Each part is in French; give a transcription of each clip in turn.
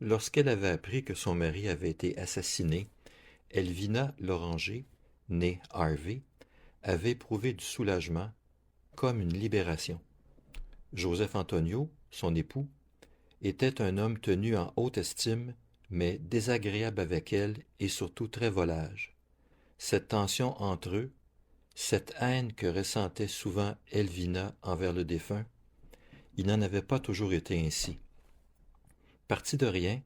Lorsqu'elle avait appris que son mari avait été assassiné, Elvina Loranger, née Harvey, avait éprouvé du soulagement, comme une libération. Joseph Antonio, son époux, était un homme tenu en haute estime, mais désagréable avec elle et surtout très volage. Cette tension entre eux, cette haine que ressentait souvent Elvina envers le défunt, il n'en avait pas toujours été ainsi. Parti de rien,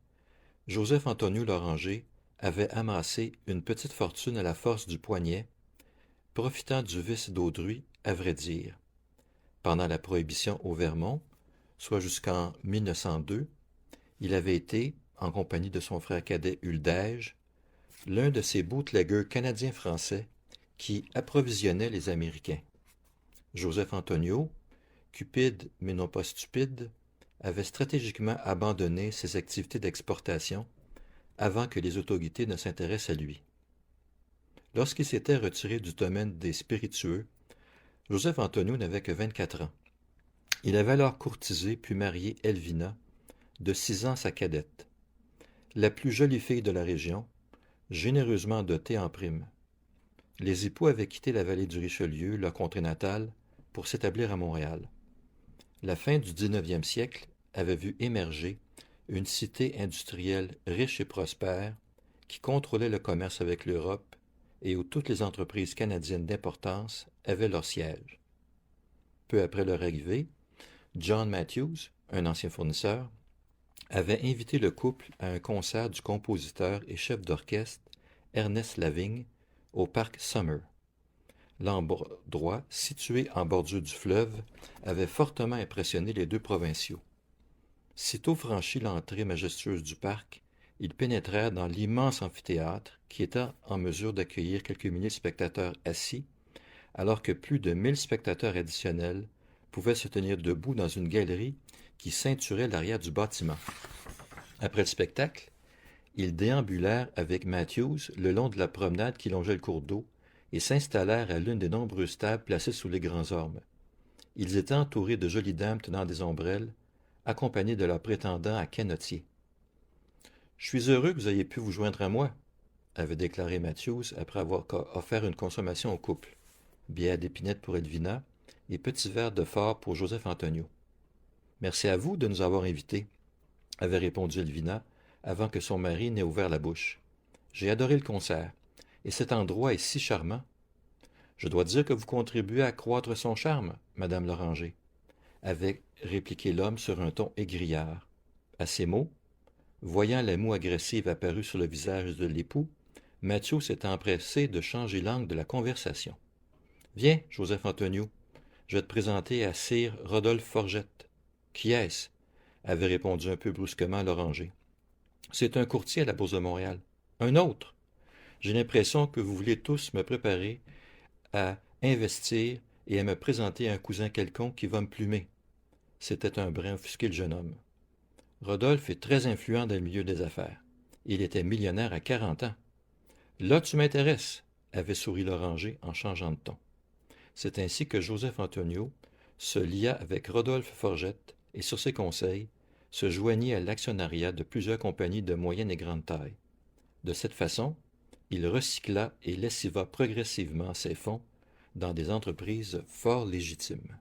Joseph Antonio Loranger avait amassé une petite fortune à la force du poignet, profitant du vice d'autrui, à vrai dire. Pendant la Prohibition au Vermont, soit jusqu'en 1902, il avait été, en compagnie de son frère cadet Uldège, l'un de ces bootleggers canadiens-français qui approvisionnaient les Américains. Joseph Antonio, cupide mais non pas stupide, avait stratégiquement abandonné ses activités d'exportation avant que les autorités ne s'intéressent à lui. Lorsqu'il s'était retiré du domaine des spiritueux, Joseph Antonio n'avait que 24 ans. Il avait alors courtisé puis marié Elvina, de 6 ans sa cadette, la plus jolie fille de la région, généreusement dotée en prime. Les époux avaient quitté la vallée du Richelieu, leur contrée natale, pour s'établir à Montréal. La fin du 19e siècle avait vu émerger une cité industrielle riche et prospère qui contrôlait le commerce avec l'Europe et où toutes les entreprises canadiennes d'importance avaient leur siège. Peu après leur arrivée, John Matthews, un ancien fournisseur, avait invité le couple à un concert du compositeur et chef d'orchestre Ernest Lavigne au parc Summer. L'endroit, situé en bordure du fleuve, avait fortement impressionné les deux provinciaux. Sitôt franchi l'entrée majestueuse du parc, ils pénétrèrent dans l'immense amphithéâtre qui était en mesure d'accueillir quelques milliers de spectateurs assis, alors que plus de 1000 spectateurs additionnels pouvaient se tenir debout dans une galerie qui ceinturait l'arrière du bâtiment. Après le spectacle, ils déambulèrent avec Matthews le long de la promenade qui longeait le cours d'eau et s'installèrent à l'une des nombreuses tables placées sous les grands ormes. Ils étaient entourés de jolies dames tenant des ombrelles, accompagnés de leurs prétendants à canotier. « Je suis heureux que vous ayez pu vous joindre à moi, » avait déclaré Matthews après avoir offert une consommation au couple. Bière d'épinette pour Elvina et petit verre de fort pour Joseph Antonio. « Merci à vous de nous avoir invités, » avait répondu Elvina avant que son mari n'ait ouvert la bouche. « J'ai adoré le concert, et cet endroit est si charmant. »« Je dois dire que vous contribuez à accroître son charme, Madame Loranger, » avait répliqué l'homme sur un ton aigriard. À ces mots, voyant la moue agressive apparue sur le visage de l'époux, Mathieu s'était empressé de changer l'angle de la conversation. « Viens, Joseph Antonio, je vais te présenter à Sir Rodolphe Forgette. »« Qui est-ce » avait répondu un peu brusquement Loranger. « C'est un courtier à la Bourse de Montréal. »« Un autre. J'ai l'impression que vous voulez tous me préparer à investir et à me présenter un cousin quelconque qui va me plumer. » C'était un brin offusqué le jeune homme. Rodolphe est très influent dans le milieu des affaires. Il était millionnaire à 40 ans. Là, tu m'intéresses, avait souri Loranger en changeant de ton. C'est ainsi que Joseph Antonio se lia avec Rodolphe Forgette et, sur ses conseils, se joignit à l'actionnariat de plusieurs compagnies de moyenne et grande taille. De cette façon, il recycla et lessiva progressivement ses fonds dans des entreprises fort légitimes.